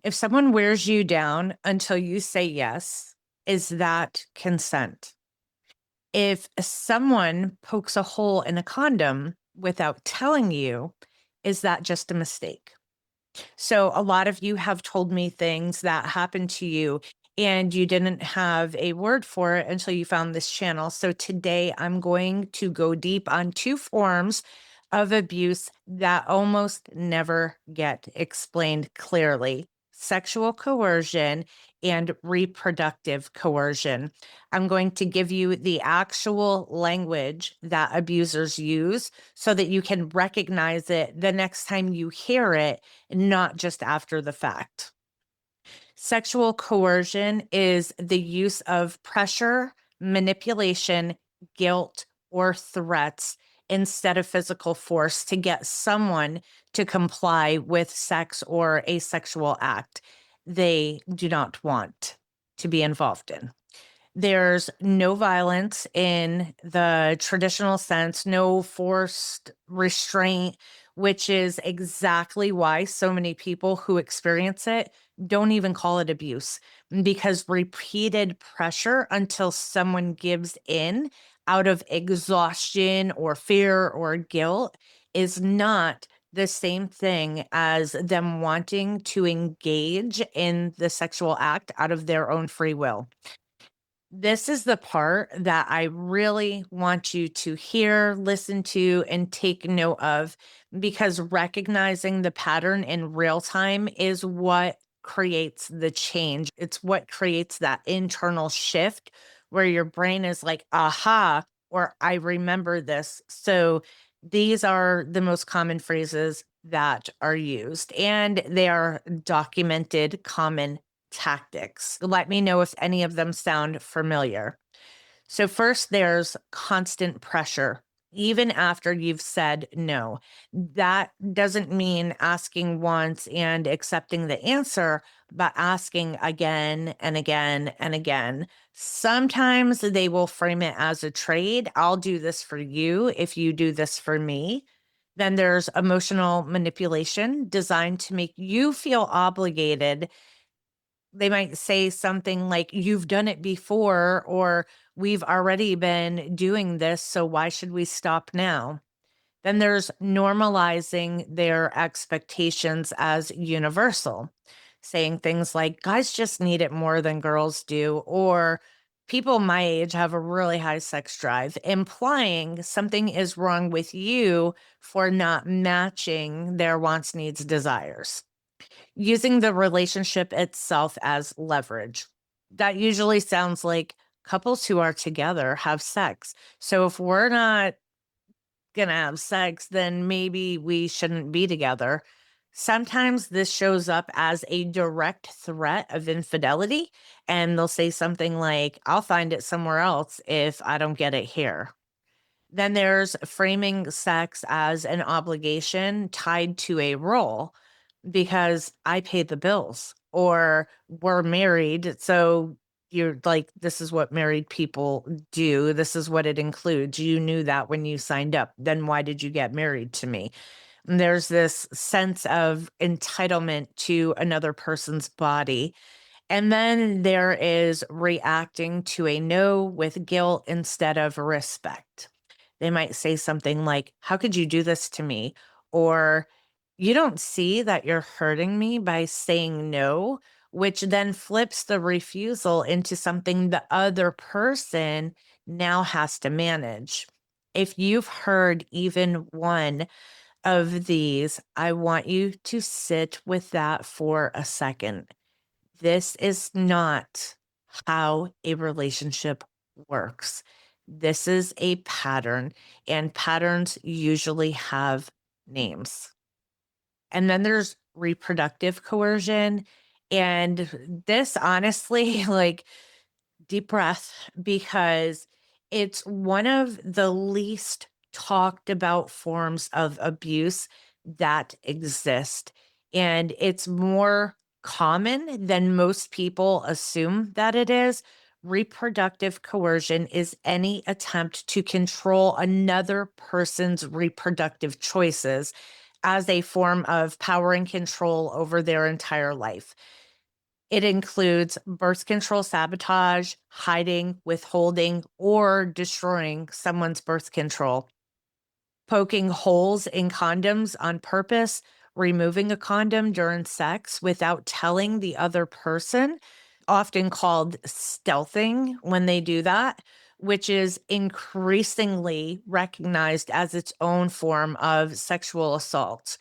If someone wears you down until you say yes, is that consent? If someone pokes a hole in a condom without telling you, is that just a mistake? So, a lot of you have told me things that happened to you and you didn't have a word for it until you found this channel. So, today I'm going to go deep on two forms of abuse that almost never get explained clearly: sexual coercion and reproductive coercion. I'm going to give you the actual language that abusers use so that you can recognize it the next time you hear it, not just after the fact. Sexual coercion is the use of pressure, manipulation, guilt, or threats instead of physical force to get someone to comply with sex or a sexual act they do not want to be involved in. There's no violence in the traditional sense, no forced restraint, which is exactly why so many people who experience it don't even call it abuse, because repeated pressure until someone gives in out of exhaustion or fear or guilt is not the same thing as them wanting to engage in the sexual act out of their own free will. This is the part that I really want you to hear, listen to, and take note of, because recognizing the pattern in real time is what creates the change. It's what creates that internal shift where your brain is like, aha, or I remember this. So these are the most common phrases that are used, and they are documented common tactics. Let me know if any of them sound familiar. So, first, there's constant pressure, even after you've said no. That doesn't mean asking once and accepting the answer, but asking again and again and again. Sometimes they will frame it as a trade. I'll do this for you if you do this for me. Then there's emotional manipulation designed to make you feel obligated. They might say something like, "You've done it before," or "We've already been doing this, so why should we stop now?" Then there's normalizing their expectations as universal, saying things like, "Guys just need it more than girls do," or "People my age have a really high sex drive," implying something is wrong with you for not matching their wants, needs, desires. Using the relationship itself as leverage. That usually sounds like couples who are together have sex. So if we're not going to have sex, then maybe we shouldn't be together. Sometimes this shows up as a direct threat of infidelity, and they'll say something like, "I'll find it somewhere else if I don't get it here." Then there's framing sex as an obligation tied to a role, because I pay the bills or we're married. So you're like, this is what married people do. This is what it includes. You knew that when you signed up. Then why did you get married to me? And there's this sense of entitlement to another person's body. And then there is reacting to a no with guilt instead of respect. They might say something like, "How could you do this to me?" Or, "You don't see that you're hurting me by saying no," which then flips the refusal into something the other person now has to manage. If you've heard even one of these, I want you to sit with that for a second. This is not how a relationship works. This is a pattern, and patterns usually have names. And then there's reproductive coercion. And this honestly, like, deep breath, because it's one of the least talked about forms of abuse that exist. And it's more common than most people assume that it is. Reproductive coercion is any attempt to control another person's reproductive choices as a form of power and control over their entire life. It includes birth control sabotage, hiding, withholding, or destroying someone's birth control, poking holes in condoms on purpose, removing a condom during sex without telling the other person, often called stealthing when they do that, which is increasingly recognized as its own form of sexual assault.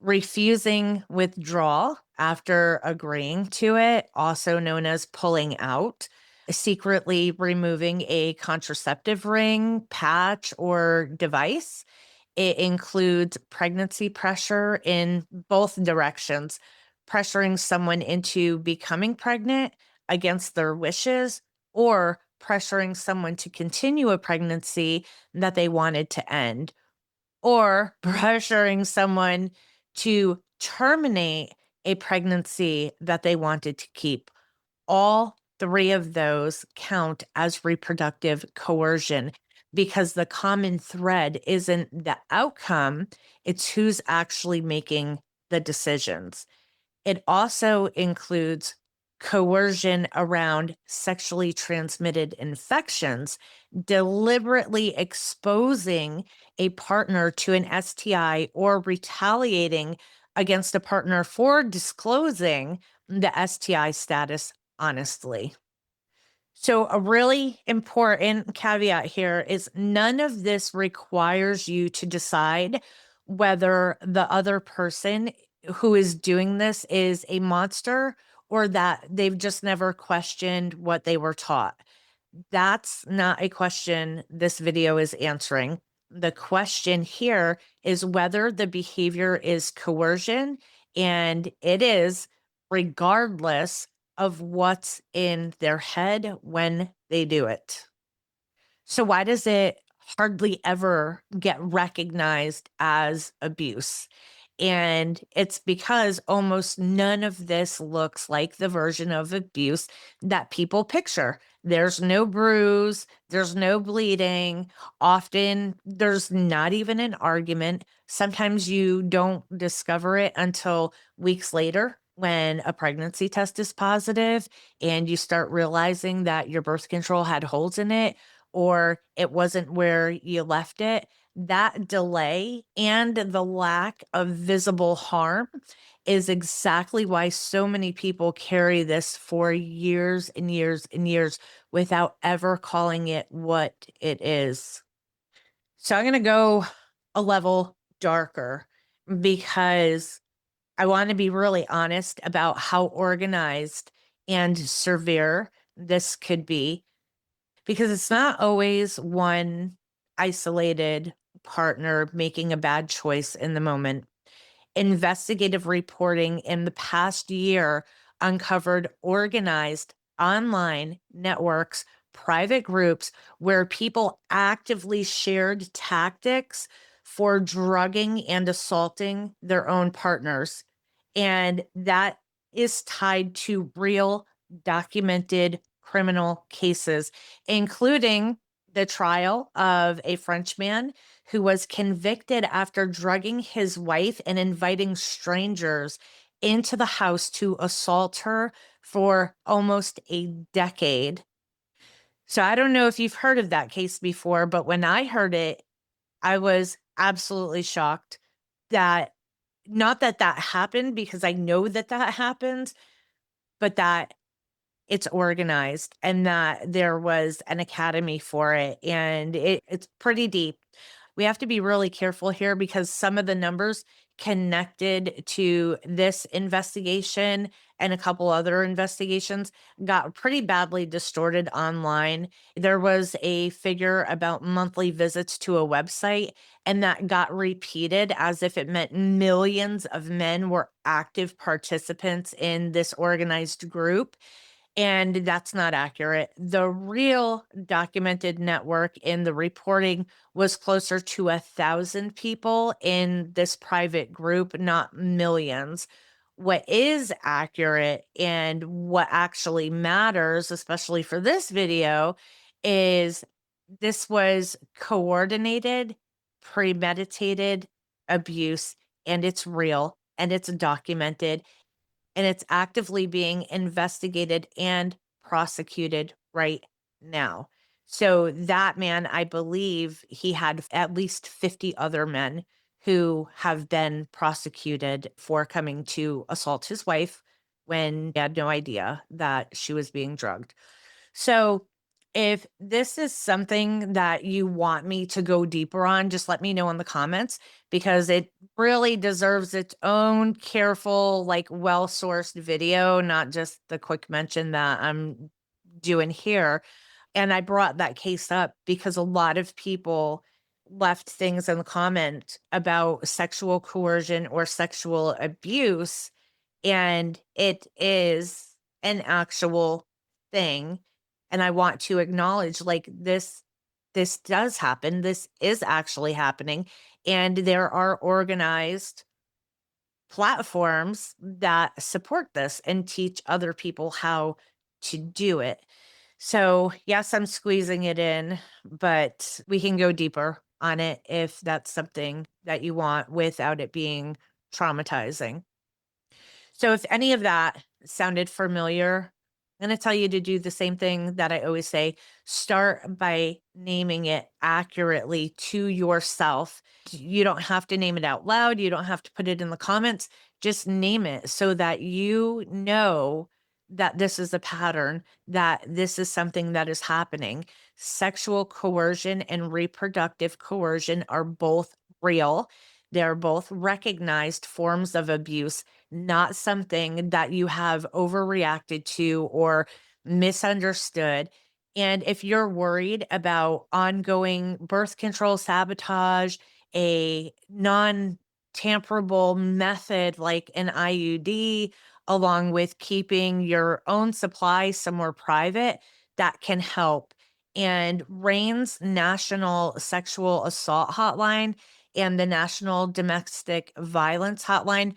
Refusing withdrawal after agreeing to it, also known as pulling out, secretly removing a contraceptive ring, patch, or device. It includes pregnancy pressure in both directions, pressuring someone into becoming pregnant against their wishes, or pressuring someone to continue a pregnancy that they wanted to end, or pressuring someone to terminate a pregnancy that they wanted to keep. All three of those count as reproductive coercion because the common thread isn't the outcome, it's who's actually making the decisions. It also includes coercion around sexually transmitted infections, deliberately exposing a partner to an STI or retaliating against a partner for disclosing the STI status honestly. So, a really important caveat here is none of this requires you to decide whether the other person who is doing this is a monster or that they've just never questioned what they were taught. That's not a question this video is answering. The question here is whether the behavior is coercion, and it is, regardless of what's in their head when they do it. So, why does it hardly ever get recognized as abuse? And it's because almost none of this looks like the version of abuse that people picture. There's no bruise, there's no bleeding. Often there's not even an argument. Sometimes you don't discover it until weeks later when a pregnancy test is positive and you start realizing that your birth control had holes in it or it wasn't where you left it. That delay and the lack of visible harm is exactly why so many people carry this for years and years and years without ever calling it what it is. So I'm going to go a level darker because I want to be really honest about how organized and severe this could be, because it's not always one isolated partner making a bad choice in the moment. Investigative reporting in the past year uncovered organized online networks, private groups where people actively shared tactics for drugging and assaulting their own partners. And that is tied to real documented criminal cases, including the trial of a Frenchman who was convicted after drugging his wife and inviting strangers into the house to assault her for almost a decade. So I don't know if you've heard of that case before, but when I heard it, I was absolutely shocked that not that that happened because I know that that happened, but that it's organized and that there was an academy for it, and it's pretty deep. We have to be really careful here because some of the numbers connected to this investigation and a couple other investigations got pretty badly distorted online. There was a figure about monthly visits to a website, and that got repeated as if it meant millions of men were active participants in this organized group. And that's not accurate. The real documented network in the reporting was closer to 1,000 people in this private group, not millions. What is accurate and what actually matters, especially for this video, is this was coordinated, premeditated abuse and it's real and it's documented and it's actively being investigated and prosecuted right now. So that man, I believe he had at least 50 other men who have been prosecuted for coming to assault his wife when he had no idea that she was being drugged. So, if this is something that you want me to go deeper on, just let me know in the comments because it really deserves its own careful, like well sourced video, not just the quick mention that I'm doing here. And I brought that case up because a lot of people left things in the comment about sexual coercion or sexual abuse, and it is an actual thing. And I want to acknowledge like this does happen. This is actually happening. And there are organized platforms that support this and teach other people how to do it. So, yes, I'm squeezing it in, but we can go deeper on it if that's something that you want without it being traumatizing. So if any of that sounded familiar, I'm going to tell you to do the same thing that I always say. Start by naming it accurately to yourself. You don't have to name it out loud. You don't have to put it in the comments. Just name it so that you know that this is a pattern, that this is something that is happening. Sexual coercion and reproductive coercion are both real. They're both recognized forms of abuse, not something that you have overreacted to or misunderstood. And if you're worried about ongoing birth control sabotage, a non tamperable method like an IUD, along with keeping your own supply somewhere private, that can help. And RAIN's National Sexual Assault Hotline and the National Domestic Violence Hotline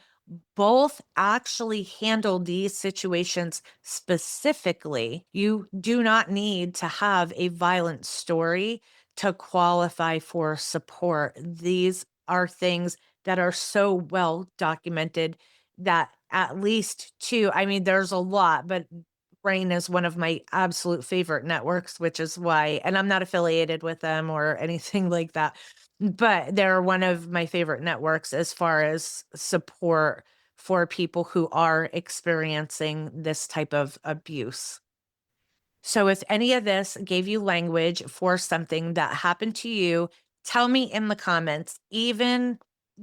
both actually handle these situations specifically. You do not need to have a violent story to qualify for support. These are things that are so well documented that at least two, I mean, there's a lot, but Brain is one of my absolute favorite networks, which is why, and I'm not affiliated with them or anything like that, but they're one of my favorite networks as far as support for people who are experiencing this type of abuse. So, if any of this gave you language for something that happened to you, tell me in the comments, even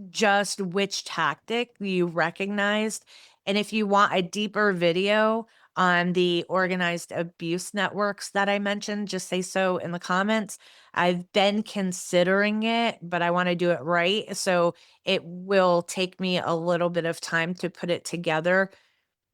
just which tactic you recognized. And if you want a deeper video on the organized abuse networks that I mentioned, just say so in the comments. I've been considering it, but I want to do it right. So it will take me a little bit of time to put it together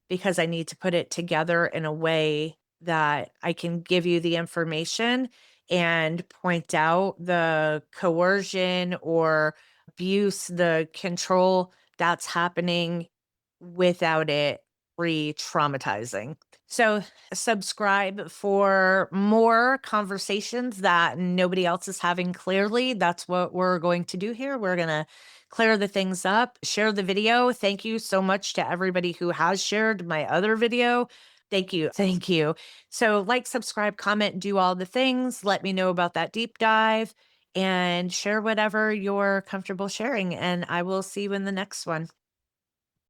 because I need to put it together in a way that I can give you the information and point out the coercion or abuse, the control that's happening without it re traumatizing. So, subscribe for more conversations that nobody else is having clearly. That's what we're going to do here. We're going to clear the things up, share the video. Thank you so much to everybody who has shared my other video. Thank you. Thank you. So, like, subscribe, comment, do all the things. Let me know about that deep dive and share whatever you're comfortable sharing. And I will see you in the next one.